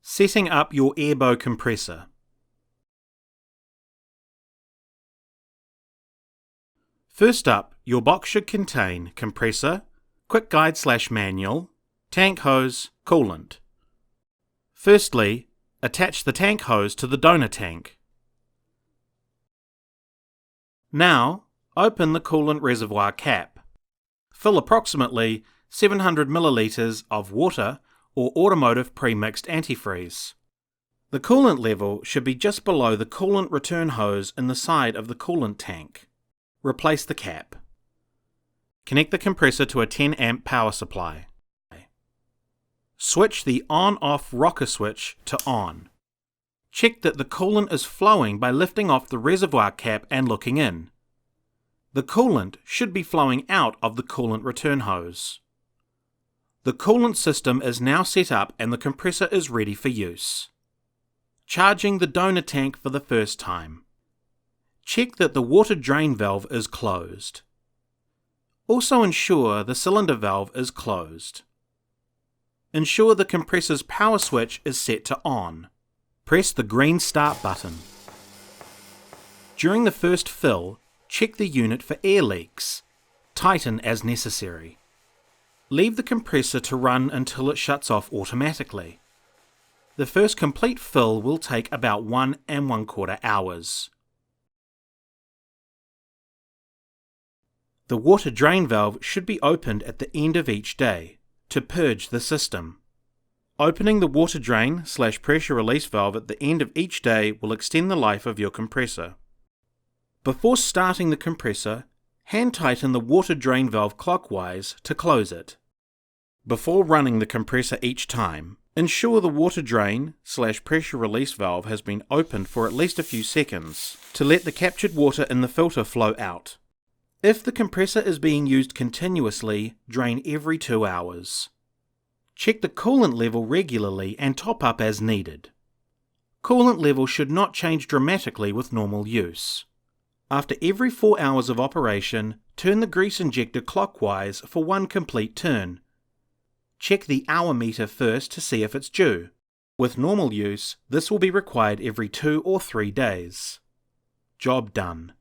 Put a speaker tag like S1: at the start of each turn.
S1: Setting up your Airbow compressor. First up, your box should contain compressor, quick guide/manual, tank hose, coolant. Firstly, attach the tank hose to the donor tank. Now, open the coolant reservoir cap. Fill approximately 700 milliliters of water or automotive pre-mixed antifreeze. The coolant level should be just below the coolant return hose in the side of the coolant tank. Replace the cap. Connect the compressor to a 10 amp power supply. Switch the on-off rocker switch to on. Check that the coolant is flowing by lifting off the reservoir cap and looking in. The coolant should be flowing out of the coolant return hose. The coolant system is now set up and the compressor is ready for use. Charging the donor tank for the first time. Check that the water drain valve is closed. Also ensure the cylinder valve is closed. Ensure the compressor's power switch is set to on. Press the green start button. During the first fill, check the unit for air leaks. Tighten as necessary. Leave the compressor to run until it shuts off automatically. The first complete fill will take about 1 1/4 hours. The water drain valve should be opened at the end of each day to purge the system. Opening the water drain/pressure release valve at the end of each day will extend the life of your compressor. Before starting the compressor, hand tighten the water drain valve clockwise to close it. Before running the compressor each time, ensure the water drain/pressure release valve has been opened for at least a few seconds to let the captured water in the filter flow out. If the compressor is being used continuously, drain every 2 hours. Check the coolant level regularly and top up as needed. Coolant level should not change dramatically with normal use. After every 4 hours of operation, turn the grease injector clockwise for 1 complete turn. Check the hour meter first to see if it's due. With normal use, this will be required every 2 or 3 days. Job done.